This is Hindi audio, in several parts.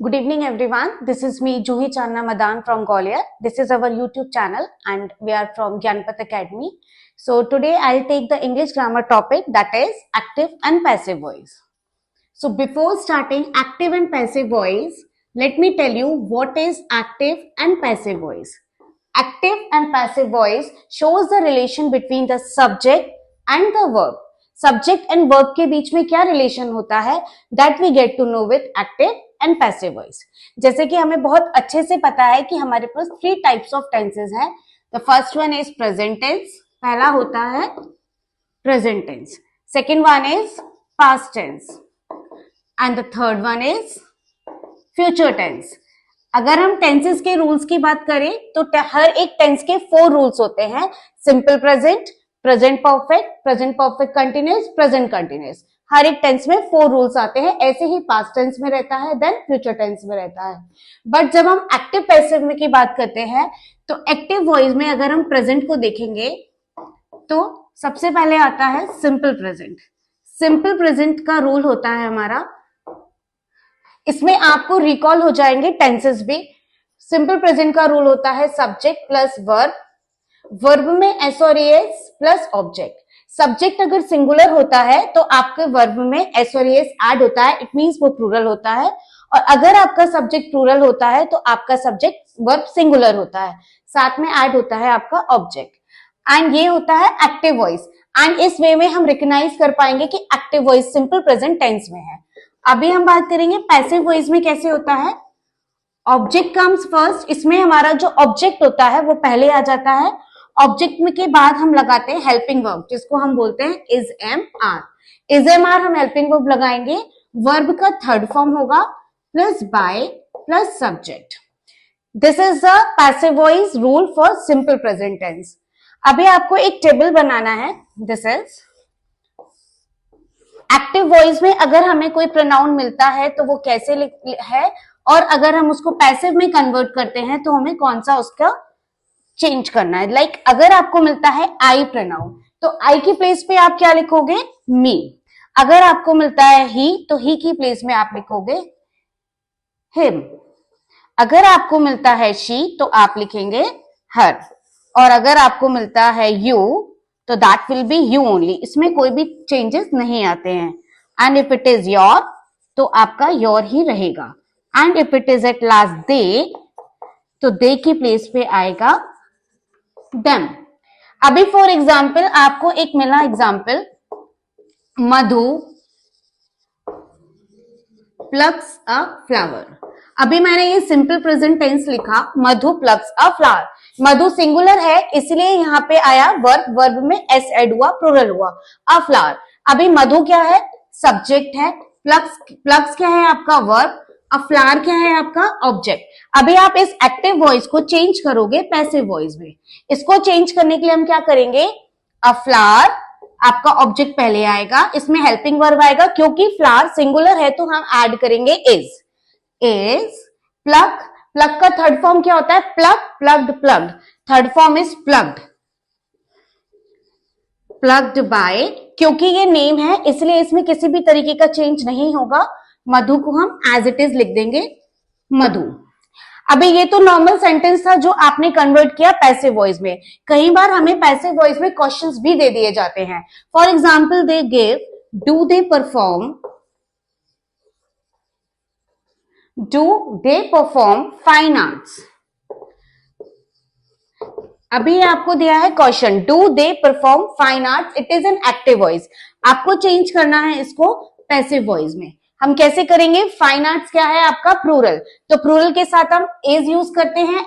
Good evening everyone. This is me Juhi Channa Madan from Gwalior. This is our YouTube channel and we are from Gyanpat Academy. So today I'll take the English grammar topic, that is active and passive voice. So before starting active and passive voice, let me tell you what is active and passive voice. Active and passive voice shows the relation between the subject and the verb. Subject and verb के बीच में क्या relation होता है, that we get to know with active and passive voice. जैसे कि हमें बहुत अच्छे से पता है कि हमारे पास 3 types of tenses हैं. The first one is present tense. पहला होता है present tense. Second one is past tense. And the third one is future tense. अगर हम टेंसेस के रूल्स की बात करें तो हर एक टेंस के 4 रूल्स होते हैं. Simple present, present perfect continuous, present continuous. हर एक टेंस में 4 रूल्स आते हैं. ऐसे ही पास्ट टेंस में रहता है, देन फ्यूचर टेंस में रहता है. बट जब हम एक्टिव पैसिव में की बात करते हैं तो एक्टिव वॉइस में अगर हम प्रेजेंट को देखेंगे तो सबसे पहले आता है सिंपल प्रेजेंट. सिंपल प्रेजेंट का रूल होता है हमारा, इसमें आपको रिकॉल हो जाएंगे टेंसेस भी. सिंपल प्रेजेंट का रूल होता है सब्जेक्ट प्लस वर्ब, वर्ब में एस और एस प्लस ऑब्जेक्ट. सब्जेक्ट अगर सिंगुलर होता है तो आपके वर्ब में एस और एस ऐड होता है, इट मींस वो प्लूरल होता है. और अगर आपका सब्जेक्ट प्लूरल होता है तो आपका सब्जेक्ट वर्ब सिंगुलर होता है, साथ में ऐड होता है आपका ऑब्जेक्ट. एंड ये होता है एक्टिव वॉइस. एंड इस वे में हम रिकॉग्नाइज कर पाएंगे कि active voice simple present tense में है. अभी हम बात करेंगे पैसिव वॉइस में कैसे होता है. Object comes first. इसमें हमारा जो ऑब्जेक्ट होता है वो पहले आ जाता है. ऑब्जेक्ट में के बाद हम लगाते हैं हेल्पिंग वर्ब, जिसको हम बोलते हैं is am are. Is am are हम हेल्पिंग वर्ब लगाएंगे. वर्ब का थर्ड फॉर्म होगा plus by plus subject. This is the passive voice rule for simple present tense. अभी आपको एक टेबल बनाना है. दिस इज एक्टिव वॉइस में अगर हमें कोई प्रोनाउन मिलता है तो वो कैसे है, और अगर हम उसको पैसिव में कन्वर्ट करते हैं तो हमें कौन सा उसका चेंज करना है. लाइक अगर आपको मिलता है आई प्रोनाउन तो आई की प्लेस पे आप क्या लिखोगे, मी. अगर आपको मिलता है ही तो ही की प्लेस में आप लिखोगे हिम. अगर आपको मिलता है शी तो आप लिखेंगे हर. और अगर आपको मिलता है यू तो that will be you only. इसमें कोई भी चेंजेस नहीं आते हैं. And if it is your तो आपका योर ही रहेगा. And if it is at last they तो दे की प्लेस पे आएगा देम. अभी फॉर एग्जाम्पल आपको एक मिला example, Madhu plucks a flower. अभी मैंने ये सिंपल प्रेजेंट टेंस लिखा, Madhu plucks a flower. Madhu singular है इसलिए यहाँ पे आया वर्ब, वर्ब में एस ऐड हुआ, प्लूरल हुआ. A flower. अभी मधु क्या है, सब्जेक्ट है. प्लक्स क्या है आपका वर्ब. अ फ्लावर क्या है आपका ऑब्जेक्ट. अभी आप इस एक्टिव वॉइस को चेंज करोगे पैसिव वॉइस में. इसको चेंज करने के लिए हम क्या करेंगे, अ फ्लावर आपका ऑब्जेक्ट पहले आएगा, इसमें हेल्पिंग वर्ब आएगा. क्योंकि फ्लावर सिंगुलर है तो हम ऐड करेंगे इज. प्लग. प्लग का थर्ड फॉर्म क्या होता है, plug, plugged, plugged. Third form is plugged. Plugged by, क्योंकि ये नेम है इसलिए इसमें किसी भी तरीके का चेंज नहीं होगा. मधु को हम एज इट इज लिख देंगे मधु. अभी ये तो नॉर्मल सेंटेंस था जो आपने कन्वर्ट किया पैसिव वॉइस में. कई बार हमें पैसिव वॉइस में क्वेश्चंस भी दे दिए जाते हैं. For example they give do they perform fine arts. अभी आपको दिया है question, do they perform fine arts. It is an active voice. आपको चेंज करना है इसको पैसिव वॉइस में. हम कैसे करेंगे, फाइन आर्ट्स क्या है आपका प्लूरल, तो प्लूरल के साथ हम इज यूज करते हैं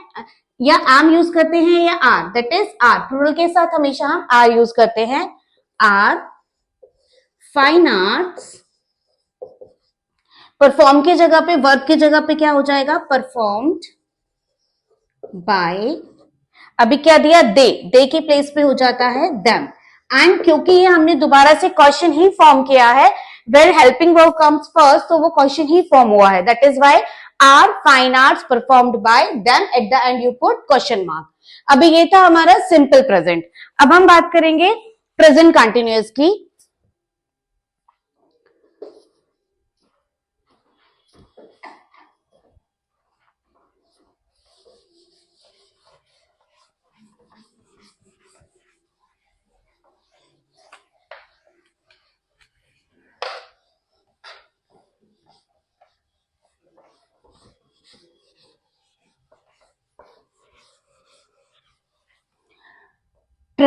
या एम यूज करते हैं या are, that is are. Plural के साथ हमेशा हम आर यूज करते हैं. Are fine arts. परफॉर्म की जगह पे, वर्ब की जगह पे क्या हो जाएगा, परफॉर्म्ड बाय. अभी क्या दिया, दे की प्लेस पे हो जाता है देम. एंड क्योंकि ये हमने दोबारा से क्वेश्चन ही फॉर्म किया है, where helping verb comes first तो वो क्वेश्चन ही फॉर्म हुआ है. That is why are fine arts performed by them, at the end you put question mark. अभी ये था हमारा सिंपल प्रेजेंट. अब हम बात करेंगे प्रेजेंट कंटिन्यूअस की.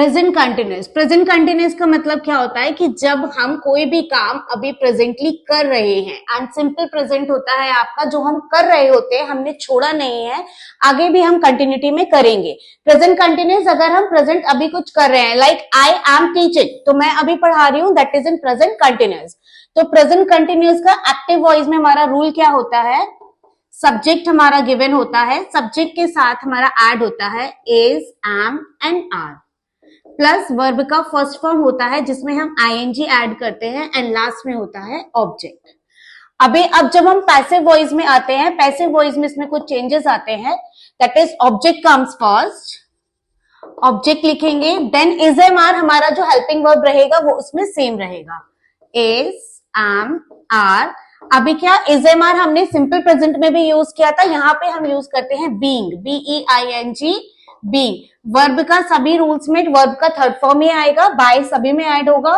प्रेजेंट कंटिन्यूस का मतलब क्या होता है कि जब हम कोई भी काम अभी प्रेजेंटली कर रहे हैं, एंड सिंपल प्रेजेंट होता है आपका जो हम कर रहे होते हैं, हमने छोड़ा नहीं है, आगे भी हम कंटिन्यूटी में करेंगे। प्रेजेंट कंटिन्यूस अगर हम प्रेजेंट अभी कुछ कर रहे हैं, लाइक आई एम टीचिंग, तो मैं अभी पढ़ा रही हूँ, that is in present continuous. तो प्रेजेंट कंटिन्यूस का एक्टिव वॉइस में हमारा रूल क्या होता है, सब्जेक्ट हमारा गिवन होता है, सब्जेक्ट के साथ हमारा ऐड होता है is, am and are, plus verb का फर्स्ट फॉर्म होता है जिसमें हम आईएनजी ऐड करते हैं, एंड लास्ट में होता है ऑब्जेक्ट। अब जब हम पैसिव वॉइस में आते हैं, पैसिव वॉइस में इसमें कुछ चेंजेस आते हैं, that is object comes first, object लिखेंगे, देन इज एम आर हमारा जो हेल्पिंग वर्ब रहेगा वो उसमें सेम रहेगा, इज एम आर। अभी क्या इज एम आर हमने सिंपल प्रेजेंट में भी यूज किया था, यहाँ पे हम यूज करते हैं बीइंग, BEING, बीइंग। वर्ब का सभी रूल्स में वर्ब का थर्ड फॉर्म ही आएगा, बाय सभी में ऐड होगा,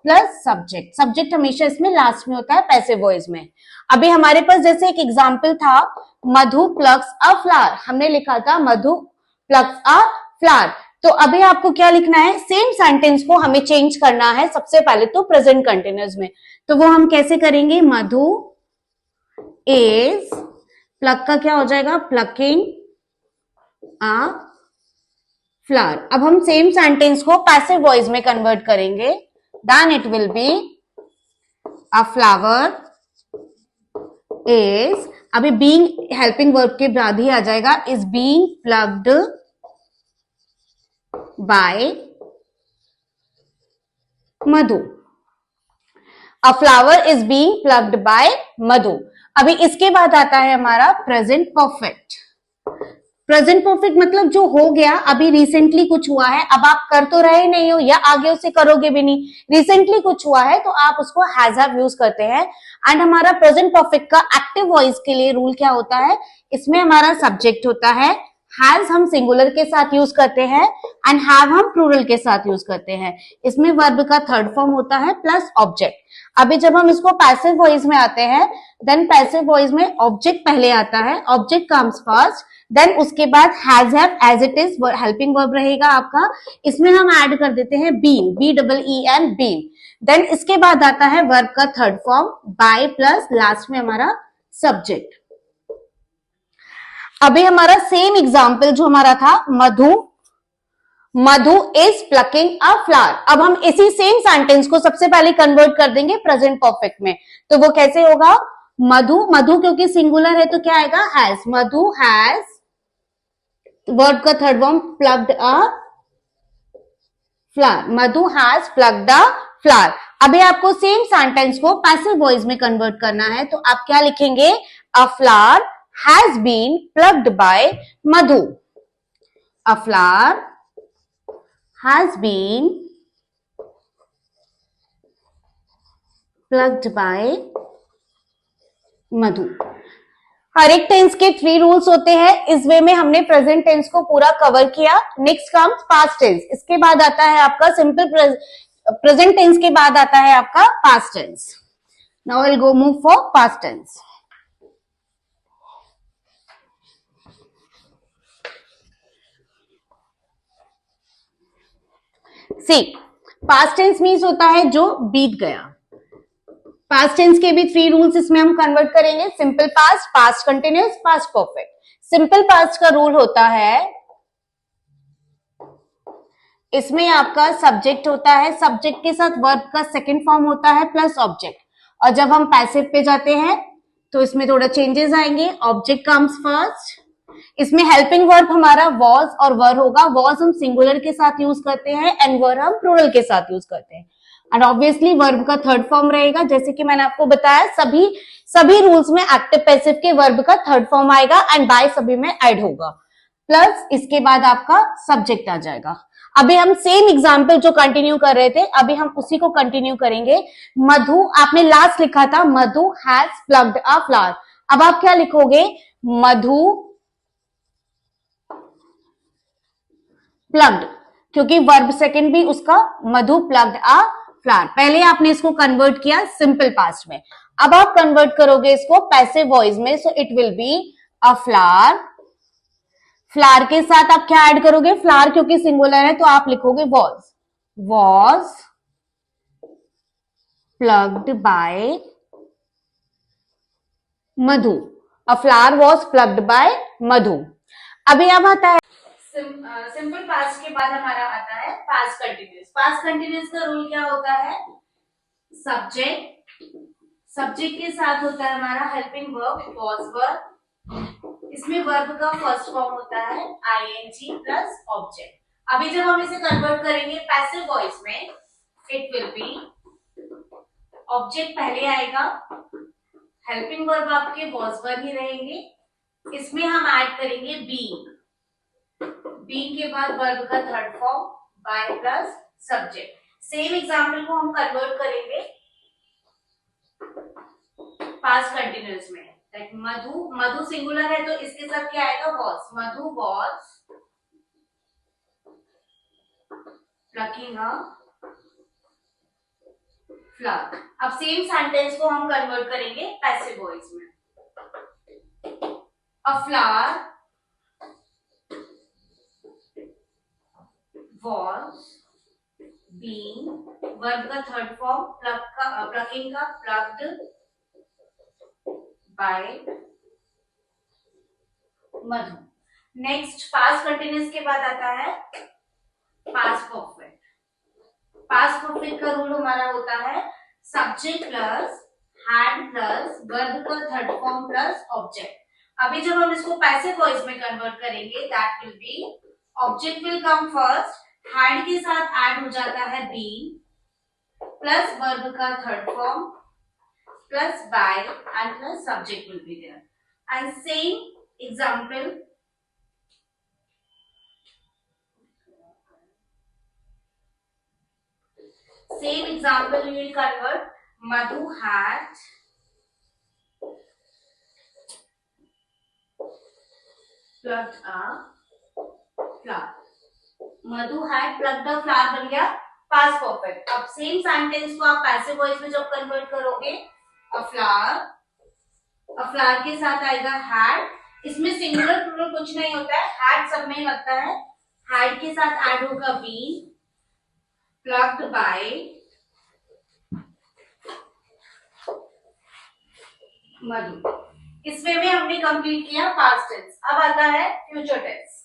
प्लस सब्जेक्ट। सब्जेक्ट हमेशा इसमें लास्ट में होता है पैसिव वॉइस में। अभी हमारे पास जैसे एक एग्जांपल था, मधु प्लक्स अ फ्लावर, हमने लिखा था मधु प्लक्स अ फ्लावर। तो अभी आपको क्या लिखना है, सेम सेंटेंस को हमें चेंज करना है सबसे पहले तो प्रेजेंट कंटिन्यूअस में। तो वो हम कैसे करेंगे, मधु इज, प्लक का क्या हो जाएगा, प्लकिंग अ फ्लावर। अब हम सेम सेंटेंस को पैसिव वॉइस में कन्वर्ट करेंगे, then it will be a flower is, अभी बीइंग हेल्पिंग वर्ब के बाद ही आ जाएगा, is being plucked by Madhu, a flower is being plucked by Madhu. अभी इसके बाद आता है हमारा प्रेजेंट परफेक्ट। प्रेजेंट परफेक्ट मतलब जो हो गया, अभी रिसेंटली कुछ हुआ है, अब आप कर तो रहे नहीं हो या आगे उसे करोगे भी नहीं, रिसेंटली कुछ हुआ है तो आप उसको हैज हैव यूज करते हैं। एंड हमारा प्रेजेंट परफेक्ट का एक्टिव वॉइस के लिए रूल क्या होता है, इसमें हमारा सब्जेक्ट होता है, हैज हम सिंगुलर के साथ यूज करते हैं, एंड हैव हम प्लूरल के साथ यूज करते हैं। इसमें वर्ब का थर्ड फॉर्म होता है प्लस ऑब्जेक्ट। अभी जब हम इसको पैसिव वॉइस में आते हैं, देन पैसिव वॉइस में ऑब्जेक्ट पहले आता है, ऑब्जेक्ट कम्स फर्स्ट, देन उसके बाद has have as it is helping verb रहेगा आपका, इसमें हम ऐड कर देते हैं बीन, BEEN बीन। देन इसके बाद आता है वर्ब का third form by, plus last में हमारा सब्जेक्ट। अभी हमारा सेम एग्जाम्पल जो हमारा था, मधु इज प्लकिंग अ फ्लावर। अब हम इसी सेम सेंटेंस को सबसे पहले कन्वर्ट कर देंगे प्रेजेंट परफेक्ट में। तो वो कैसे होगा, मधु क्योंकि सिंगुलर है तो क्या आएगा, हैज, मधु हैज, वर्ब का third form plugged a flower, Madhu has plugged a flower. अभी आपको सेम सेंटेंस को पैसिव वॉइस में कन्वर्ट करना है, तो आप क्या लिखेंगे, a flower has been plucked by Madhu. A flower has been plucked by Madhu. हर एक टेंस के 3 रूल्स होते हैं, इस वे में हमने प्रेजेंट टेंस को पूरा कवर किया। नेक्स्ट कम्स पास्ट टेंस, इसके बाद आता है आपका सिंपल प्रेजेंट टेंस के बाद आता है आपका past tense. Now I will go move for past tense. See, past tense means होता है जो बीत गया। पास्ट टेंस के भी 3 रूल्स इसमें हम कन्वर्ट करेंगे, simple past, past continuous, past perfect. Simple past का रूल होता है, इसमें आपका सब्जेक्ट होता है, सब्जेक्ट के साथ वर्ब का सेकंड फॉर्म होता है प्लस ऑब्जेक्ट। और जब हम पैसिव पे जाते हैं तो इसमें थोड़ा चेंजेस आएंगे, ऑब्जेक्ट कम्स फर्स्ट, इसमें हेल्पिंग वर्ब हमारा वॉज और वर होगा। वॉज हम सिंगुलर के साथ यूज करते हैं एंड वर हम प्लूरल के साथ यूज करते हैं। एंड ऑब्वियसली वर्ब का थर्ड फॉर्म रहेगा, जैसे कि मैंने आपको बताया सभी रूल्स में एक्टिव पैसिव के वर्ब का थर्ड फॉर्म आएगा एंड बाय सभी में ऐड होगा, प्लस इसके बाद आपका सब्जेक्ट आ जाएगा। अभी हम सेम एग्जाम्पल जो कंटिन्यू कर रहे थे, अभी हम उसी को कंटिन्यू करेंगे। मधु, आपने लास्ट लिखा था मधु हैज प्लग्ड अ फ्लावर। अब आप क्या लिखोगे, मधु प्लग्ड, क्योंकि वर्ब सेकंड भी उसका मधु प्लग्ड अ फ्लावर। पहले आपने इसको कन्वर्ट किया सिंपल पास्ट में, अब आप कन्वर्ट करोगे इसको पैसिव वॉइस में, so it will be a flower flower के साथ आप क्या ऐड करोगे? फ्लावर क्योंकि सिंगुलर है तो आप लिखोगे was plucked by Madhu. A flower was plucked by Madhu. अभी अब आता है सिंपल पास्ट के बाद हमारा आता है पास्ट कंटिन्यूस। पास्ट कंटिन्यूस का रूल क्या होता है? सब्जेक्ट के साथ होता है हमारा हेल्पिंग वर्ब वॉज वर्ब। इसमें वर्ब का फर्स्ट फॉर्म होता है आईएनजी प्लस ऑब्जेक्ट। अभी जब हम इसे कन्वर्ट करेंगे पैसिव वॉइस में, इट विल बी ऑब्जेक्ट पहले आएगा, हेल्पिंग वर्ब आपके वॉज वर्ब ही रहेंगे, इसमें हम ऐड करेंगे बीइंग, बीइंग के बाद वर्ब का third form by plus subject. Same example को हम कन्वर्ट करेंगे पास्ट कंटिन्यूअस में। लाइक मधु सिंगुलर है तो इसके साथ क्या आएगा? Was. Madhu was plucking a flower. अब सेम सेंटेंस को हम कन्वर्ट करेंगे पैसिव वॉइस में। अ फ्लावर was being, वर्ब का थर्ड फॉर्म प्लकिंग का plugged by Madhu. Next past continuous के बाद आता है पास्ट परफेक्ट। पास्ट परफेक्ट का रूल हमारा होता है subject plus had plus verb का थर्ड फॉर्म प्लस ऑब्जेक्ट। अभी जब हम इसको पैसिव वॉइस में कन्वर्ट करेंगे, that will be object will come first, had के साथ ऐड हो जाता है बीइंग प्लस वर्ब का third form plus by and plus subject will be there. And same example we will convert Madhu had plucked a flower। Madhu had plugged a flower बन गया पास्ट परफेक्ट। अब सेम सेंटेंस को आप पैसिव वॉइस में जब कन्वर्ट करोगे, अ फ्लावर के साथ आएगा हैड। इसमें सिंगुलर प्लूरल कुछ नहीं होता है, हैड सब में लगता है। हैड के साथ ऐड होगा बीन प्लग्ड बाय मधु। इस वे में हमने कंप्लीट किया पास्ट टेंस। अब आता है फ्यूचर टेंस।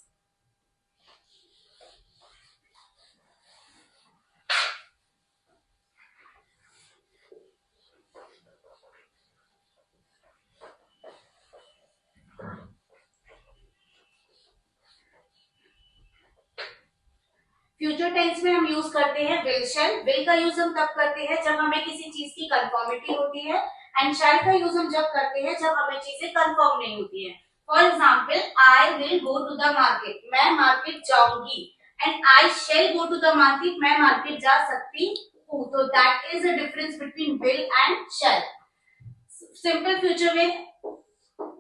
फ्यूचर टेंस में हम यूज करते हैं विल शैल। विल का यूज हम तब करते हैं जब हमें किसी चीज की कंफर्मिटी होती है, एंड शैल का यूज हम जब करते हैं जब हमें चीजें कंफर्म नहीं होती है। For example, I will go to the market, मैं मार्केट जाऊंगी, and I shall go to the market, मैं मार्केट जा सकती हूँ। तो that is the difference between will and shall. Simple future में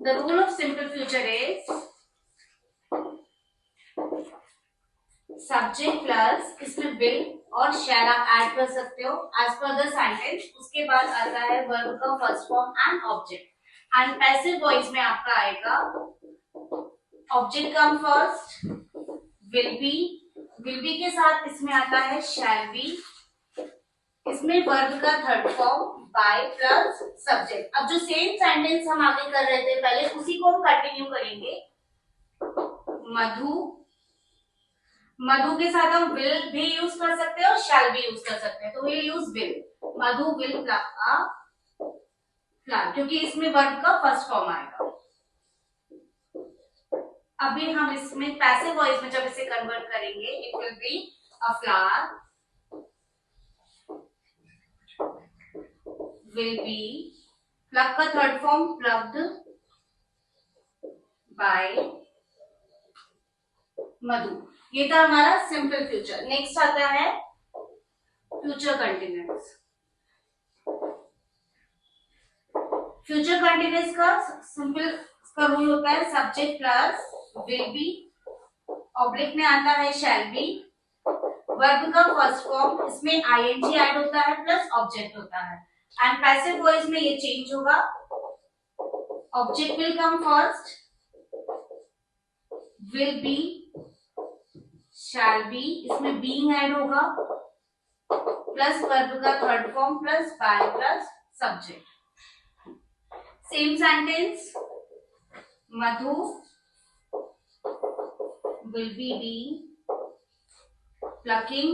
the rule of simple future is subject plus इसमें विल और शैल आप ऐड कर सकते हो एज पर द सेंटेंस। उसके बाद आता है वर्ब का first form and object. And passive voice में आपका आएगा object come first, will be के साथ इसमें आता है शैल बी, इसमें वर्ब का third form by plus subject. अब जो सेम सेंटेंस हम आगे कर रहे थे पहले, उसी को हम कंटिन्यू करेंगे। मधु के साथ हम विल भी यूज कर सकते हैं और शैल भी यूज कर सकते हैं। तो will use will, Madhu will pluck a flower, क्योंकि इसमें वर्ब का फर्स्ट फॉर्म आएगा। अभी हम इसमें पैसिव वॉइस में जब इसे कन्वर्ट करेंगे, it will be a flower will be, pluck का third form plugged by Madhu. ये था हमारा सिंपल फ्यूचर। नेक्स्ट आता है फ्यूचर कंटिन्यूअस। फ्यूचर कंटिन्यूअस का सिंपल का रूल होता है subject plus will be, object में आता है शैल बी, वर्ब का फर्स्ट फॉर्म, इसमें आईएनजी ऐड होता है प्लस ऑब्जेक्ट होता है। एंड पैसिव वॉइस में ये चेंज होगा, object will come first, will be, shall be, इसमें being ऐड होगा प्लस वर्ब का third form plus by plus subject. Same sentence, Madhu will be plucking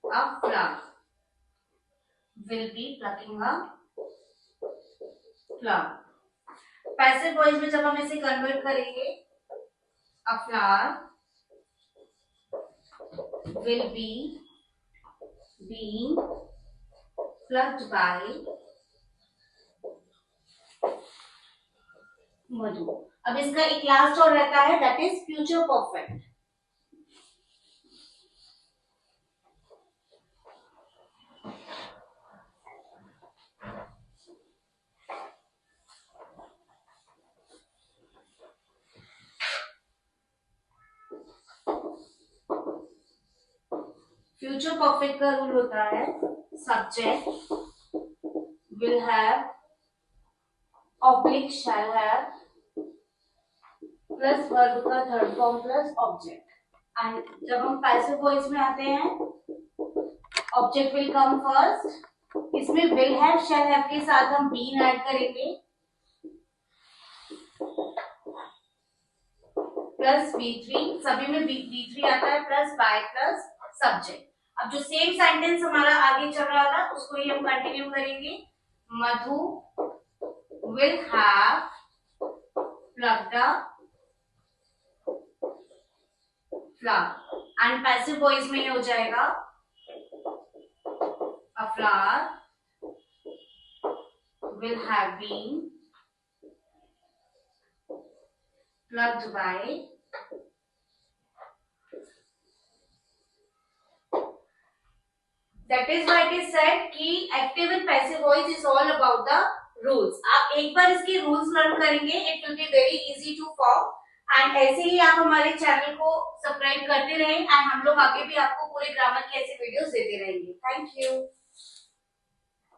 a flower, will be plucking a flower। Passive voice में जब हम इसे कन्वर्ट करेंगे, a flower will be being plucked by मधु। अब इसका एक लास्ट और रहता है, that is future perfect. Future perfect का रूल होता है, subject will have oblique shall have plus verb का third form plus object. And जब हम पैसिव वॉइस में आते हैं, ऑब्जेक्ट विल कम फर्स्ट, इसमें विल हैव शैल हैव के साथ हम बीन ऐड करेंगे प्लस V3, सभी में V3 आता है प्लस बाय प्लस सब्जेक्ट। अब जो सेम सेंटेंस हमारा आगे चल रहा था उसको ही हम कंटिन्यू करेंगे। Madhu will have plucked a flower and passive voice में ये हो जाएगा, a flower will have been plucked by That is why it is said कि active and passive voice is all about the rules। आप एक बार इसके rules learn करेंगे, it will be very easy to form। and ऐसे ही आप हमारे चैनल को सब्सक्राइब करते रहें, and हम लोग आगे भी आपको पूरे ग्रामर के ऐसे वीडियोस देते रहेंगे। Thank you.